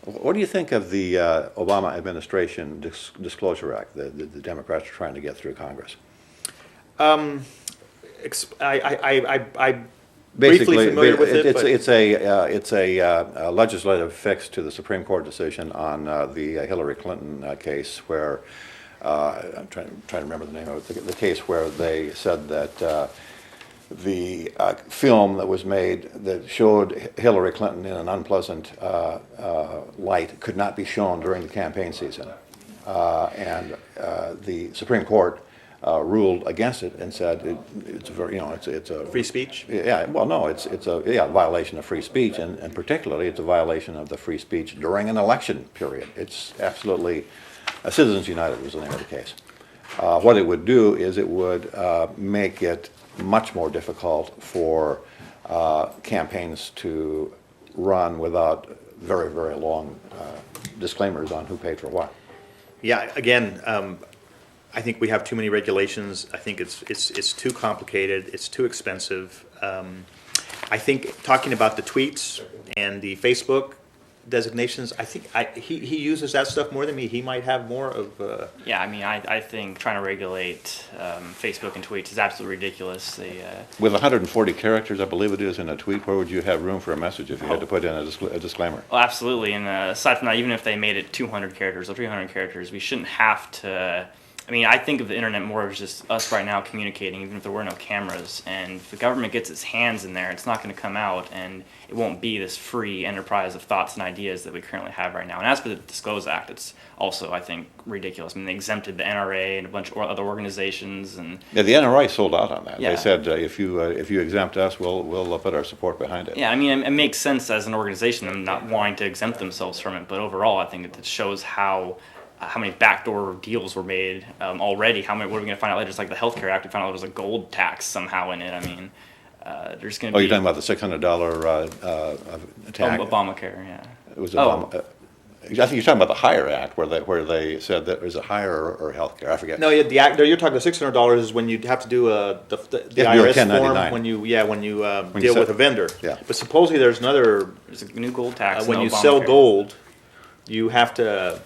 What do you think of the Obama administration Disclosure Act that the Democrats are trying to get through Congress? I briefly familiar with it. It's a legislative fix to the Supreme Court decision on the Hillary Clinton case, where I'm trying to remember the name of it. The case where they said that the film that was made that showed Hillary Clinton in an unpleasant light could not be shown during the campaign season, and the Supreme Court ruled against it and said it's a very, it's a Free speech? Yeah, well, no, it's a violation of free speech, and particularly it's a violation of the free speech during an election period. It's absolutely, Citizens United was the name of the case. What it would do is it would make it much more difficult for campaigns to run without very, very long disclaimers on who paid for what. Yeah, again, I think we have too many regulations. I think it's too complicated. It's too expensive. I think talking about the tweets and the Facebook designations, I think he uses that stuff more than me. He might have more of. Yeah, I mean, I think trying to regulate Facebook and tweets is absolutely ridiculous. With 140 characters, I believe it is, in a tweet, where would you have room for a message if you had to put in a disclaimer? Well, absolutely. And aside from that, even if they made it 200 characters or 300 characters, we shouldn't have to. I mean, I think of the internet more as just us right now communicating, even if there were no cameras. And if the government gets its hands in there, it's not going to come out, and it won't be this free enterprise of thoughts and ideas that we currently have right now. And as for the Disclose Act, it's also, I think, ridiculous. I mean, they exempted the NRA and a bunch of other organizations. And yeah, the NRA sold out on that. Yeah. They said, if you exempt us, we'll put our support behind it. Yeah, I mean, it makes sense as an organization them not wanting to exempt themselves from it. But overall, I think it shows how many backdoor deals were made already. What are we going to find out later? Just like the Healthcare Act, we found out there was a gold tax somehow in it. I mean, there's going to be... Oh, you're talking about the $600 tax? Obamacare, yeah. It was Obama. I think you're talking about the Hire Act, where they said that there's a hire or healthcare. I forget. No, yeah, the act. You're talking about $600 is when you have to do the IRS form when you deal with a vendor. Yeah. But supposedly there's a new gold tax when you Obamacare. sell gold, you have to.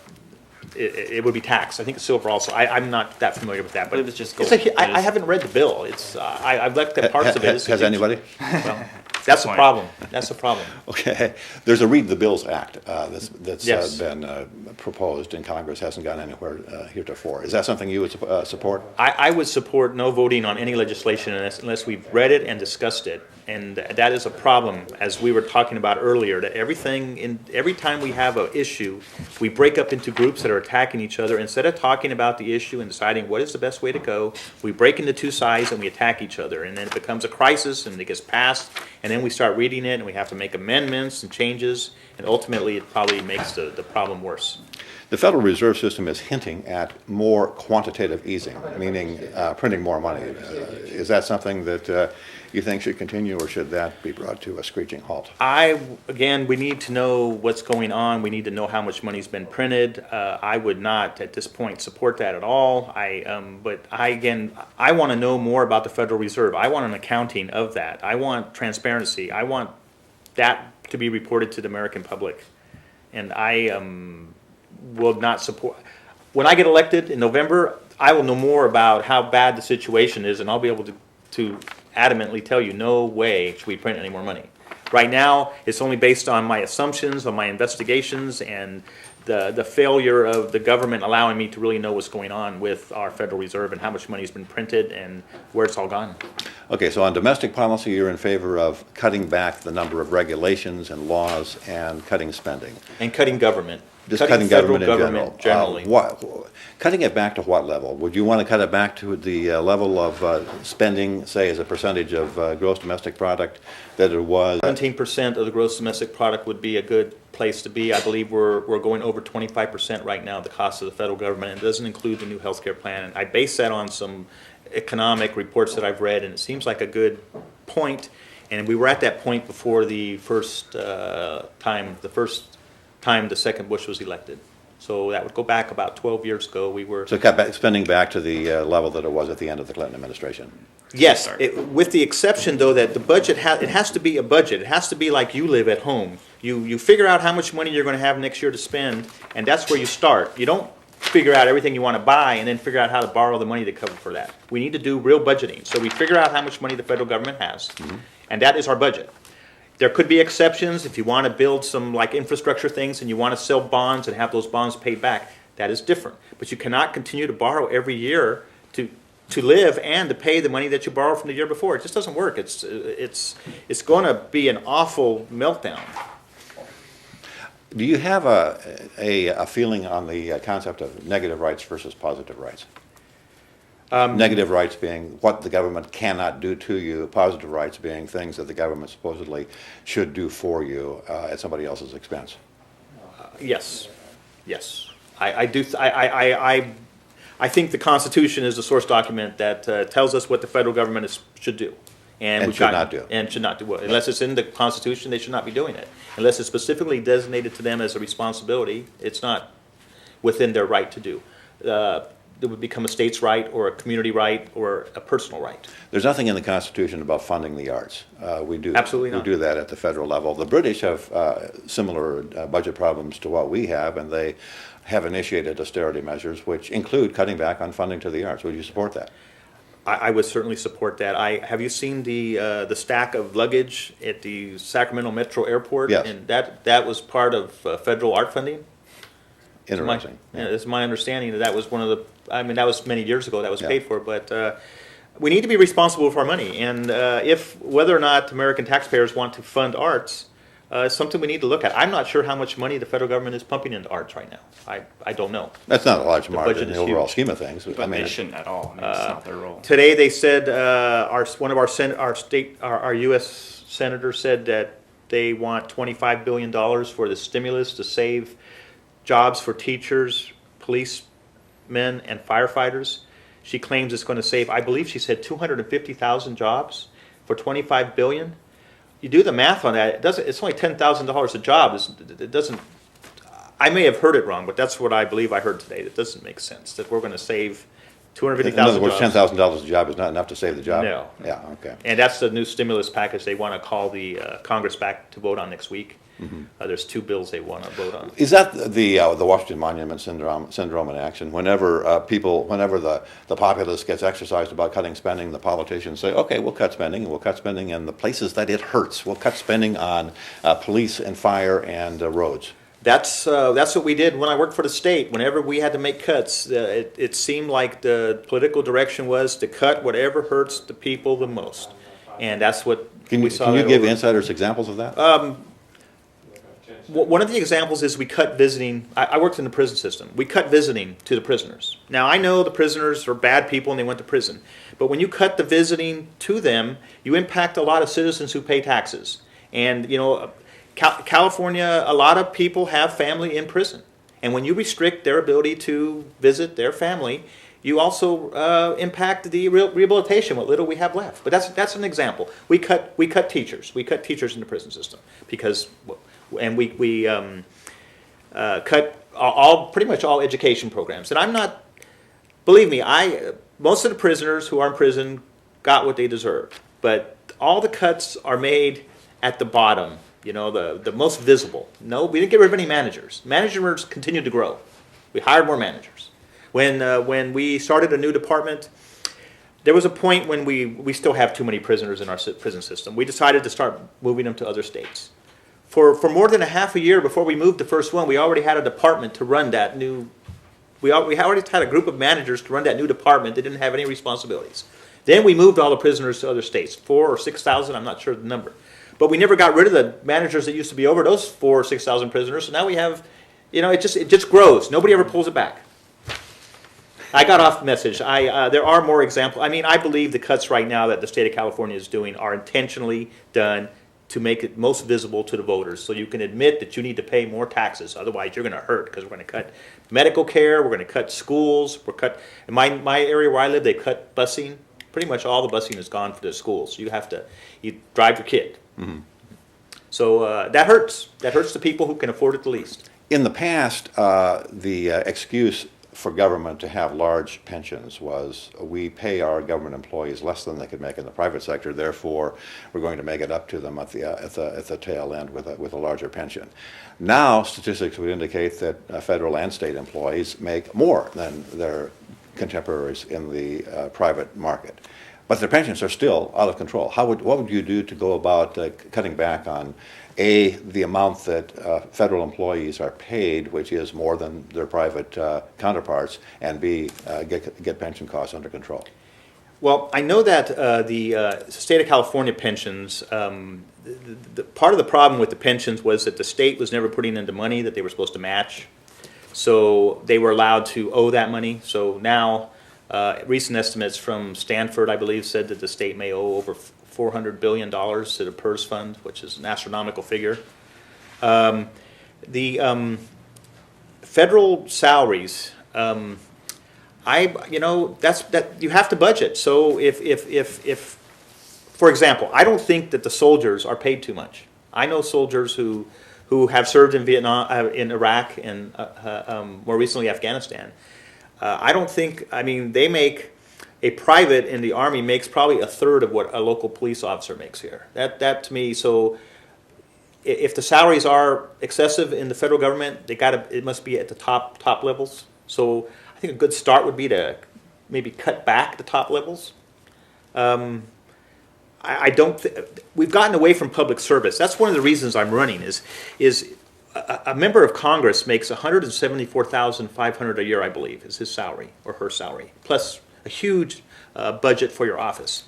It would be taxed. I think it's silver also. I'm not that familiar with that, but it was just gold. I haven't read the bill. I've looked at parts of it. Has anybody? Well, that's the problem. That's the problem. Okay. There's a Read the Bills Act that's Yes. been proposed in Congress, hasn't gone anywhere heretofore. Is that something you would support? I would support no voting on any legislation unless we've read it and discussed it. And that is a problem, as we were talking about earlier, that every time we have an issue, we break up into groups that are attacking each other. Instead of talking about the issue and deciding what is the best way to go, we break into two sides and we attack each other. And then it becomes a crisis and it gets passed. And then we start reading it and we have to make amendments and changes. And ultimately, it probably makes the problem worse. The Federal Reserve System is hinting at more quantitative easing, meaning printing more money. Is that something that you think should continue, or should that be brought to a screeching halt? We need to know what's going on. We need to know how much money's been printed. I would not, at this point, support that at all. But I want to know more about the Federal Reserve. I want an accounting of that. I want transparency. I want that to be reported to the American public. And I will not support. When I get elected in November, I will know more about how bad the situation is, and I'll be able to adamantly tell you, no way should we print any more money. Right now, it's only based on my assumptions, on my investigations, and the failure of the government allowing me to really know what's going on with our Federal Reserve and how much money has been printed and where it's all gone. Okay, so on domestic policy, you're in favor of cutting back the number of regulations and laws and cutting spending. And cutting government. Just cutting government in general. Generally. Cutting it back to what level? Would you want to cut it back to the level of spending, say, as a percentage of gross domestic product that it was? 17% of the gross domestic product would be a good place to be. I believe we're going over 25% right now, the cost of the federal government, and it doesn't include the new health care plan. And I base that on some economic reports that I've read, and it seems like a good point. And we were at that point before the first time the second Bush was elected. So that would go back about 12 years ago. We were So cut back, spending back to the level that it was at the end of the Clinton administration. Yes, Start. with the exception though that the budget it has to be a budget. It has to be like you live at home. You figure out how much money you're going to have next year to spend, and that's where you start. You don't figure out everything you want to buy and then figure out how to borrow the money to cover for that. We need to do real budgeting. So we figure out how much money the federal government has, and that is our budget. There could be exceptions if you want to build some like infrastructure things and you want to sell bonds and have those bonds paid back. That is different. But you cannot continue to borrow every year to live and to pay the money that you borrowed from the year before. It just doesn't work. It's going to be an awful meltdown. Do you have a feeling on the concept of negative rights versus positive rights? Negative rights being what the government cannot do to you, positive rights being things that the government supposedly should do for you at somebody else's expense. Yes, yes. I do. I think the Constitution is the source document that tells us what the federal government should do. And should not do. And should not do. Unless it's in the Constitution, they should not be doing it. Unless it's specifically designated to them as a responsibility, it's not within their right to do. It would become a state's right or a community right or a personal right. There's nothing in the Constitution about funding the arts. We do. Absolutely not. We do that at the federal level. The British have similar budget problems to what we have, and they have initiated austerity measures, which include cutting back on funding to the arts. Would you support that? I would certainly support that. Have you seen the stack of luggage at the Sacramento Metro Airport? Yes. And that was part of federal art funding? Interesting. It's my understanding that was one of the, that was many years ago that was Yeah. paid for, but we need to be responsible for our money. And whether or not American taxpayers want to fund arts, is something we need to look at. I'm not sure how much money the federal government is pumping into arts right now. I don't know. That's not a large margin budget in the is overall huge. scheme of things. But they shouldn't at all. It's not their role. Today they said one of our U.S. senators said that they want $25 billion for the stimulus to save jobs for teachers, policemen, and firefighters. She claims it's going to save, I believe she said 250,000 jobs for $25 billion. You do the math on that, it's only $10,000 a job. It doesn't, I may have heard it wrong, but that's what I believe I heard today. It doesn't make sense that we're going to save 250,000 In other words, jobs. $10,000 a job is not enough to save the job? No. Yeah, okay. And that's the new stimulus package they want to call the Congress back to vote on next week. There's two bills they want to vote on. Is that the Washington Monument syndrome in action? Whenever whenever the populace gets exercised about cutting spending, the politicians say, okay, we'll cut spending, and we'll cut spending in the places that it hurts. We'll cut spending on police and fire and roads. That's what we did when I worked for the state. Whenever we had to make cuts, it seemed like the political direction was to cut whatever hurts the people the most. And that's what we saw. Can you that give over. insiders examples of that? One of the examples is we cut visiting. I worked in the prison system. We cut visiting to the prisoners. Now, I know the prisoners are bad people and they went to prison. But when you cut the visiting to them, you impact a lot of citizens who pay taxes. And, California, a lot of people have family in prison. And when you restrict their ability to visit their family, you also impact the rehabilitation, what little we have left. But that's an example. We cut teachers. We cut teachers in the prison system because... And we cut pretty much all education programs. And I'm not, believe me, most of the prisoners who are in prison got what they deserved. But all the cuts are made at the bottom, the most visible. No, we didn't get rid of any managers. Managers continued to grow. We hired more managers. When we started a new department, there was a point when we still have too many prisoners in our prison system. We decided to start moving them to other states. For more than a half a year before we moved the first one, we already had a department to run that new. We already had a group of managers to run that new department. They didn't have any responsibilities. Then we moved all the prisoners to other states, 4,000 or 6,000. I'm not sure the number, but we never got rid of the managers that used to be over those 4,000 or 6,000 prisoners. So now we have, it just grows. Nobody ever pulls it back. I got off the message. There are more examples. I believe the cuts right now that the state of California is doing are intentionally done to make it most visible to the voters, so you can admit that you need to pay more taxes. Otherwise, you're going to hurt because we're going to cut medical care, we're going to cut schools, in my area where I live, they cut busing. Pretty much all the busing is gone for the schools. You drive your kid. Mm-hmm. So that hurts. That hurts the people who can afford it the least. In the past, the excuse for government to have large pensions was we pay our government employees less than they could make in the private sector, therefore we're going to make it up to them at the tail end with a larger pension. Now statistics would indicate that federal and state employees make more than their contemporaries in the private market. But their pensions are still out of control. What would you do to go about cutting back on A, the amount that federal employees are paid, which is more than their private counterparts, and B, get pension costs under control? Well, I know that the state of California pensions, part of the problem with the pensions was that the state was never putting into money that they were supposed to match. So they were allowed to owe that money. So now, recent estimates from Stanford, I believe, said that the state may owe over $400 billion to the PERS fund, which is an astronomical figure. The federal salaries, you have to budget. So if for example, I don't think that the soldiers are paid too much. I know soldiers who have served in Vietnam, in Iraq, and more recently Afghanistan. I don't think, they make, a private in the Army makes probably a third of what a local police officer makes here. That to me, so if the salaries are excessive in the federal government, it must be at the top levels. So I think a good start would be to maybe cut back the top levels. We've gotten away from public service. That's one of the reasons I'm running is a member of Congress makes $174,500 a year, I believe, is his salary or her salary, plus a huge budget for your office.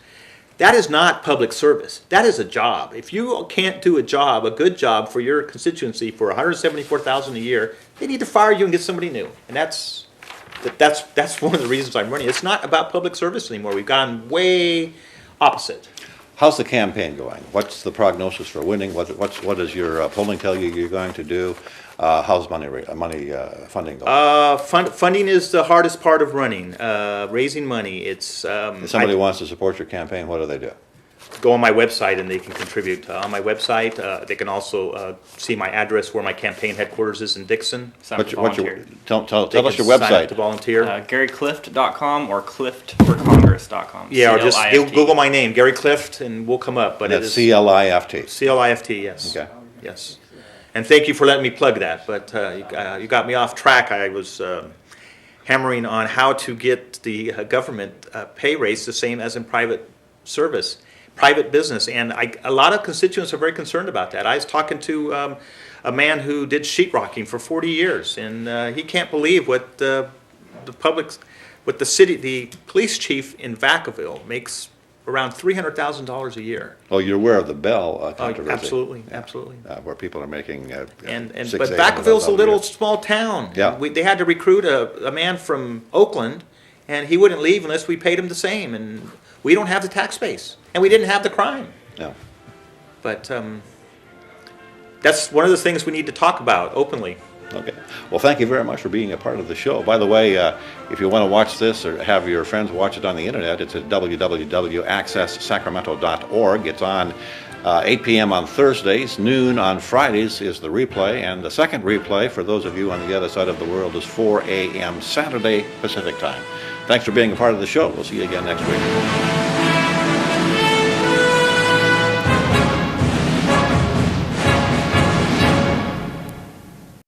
That is not public service. That is a job. If you can't do a good job for your constituency for $174,000 a year, they need to fire you and get somebody new. And that's one of the reasons I'm running. It's not about public service anymore. We've gone way opposite. How's the campaign going? What's the prognosis for winning? What does your polling tell you you're going to do? How's funding going? Funding is the hardest part of running. Raising money. If somebody wants to support your campaign, what do they do? Go on my website and they can contribute. On my website, they can also see my address where my campaign headquarters is in Dixon. Sign up to volunteer. Tell us your Sign up website. to volunteer. GaryClift.com or CliftForCongress.com. Yeah, or just Google my name, Gary Clift, and we'll come up. But that's it is CLIFT. CLIFT, yes. Okay. Yes. And thank you for letting me plug that. But you got me off track. I was hammering on how to get the government pay rates the same as in private service. Private business, and a lot of constituents are very concerned about that. I was talking to a man who did sheetrocking for 40 years, and he can't believe what the police chief in Vacaville makes around $300,000 a year. Oh, you're aware of the Bell controversy? Absolutely, yeah. absolutely. Where people are making but Vacaville's a little small town. Yeah. They had to recruit a man from Oakland, and he wouldn't leave unless we paid him the same, and we don't have the tax base, and we didn't have the crime. Yeah. But that's one of the things we need to talk about openly. Okay. Well, thank you very much for being a part of the show. By the way, if you want to watch this or have your friends watch it on the internet, it's at www.accesssacramento.org. It's on 8 p.m. on Thursdays, noon on Fridays is the replay, and the second replay for those of you on the other side of the world is 4 a.m. Saturday Pacific time. Thanks for being a part of the show. We'll see you again next week.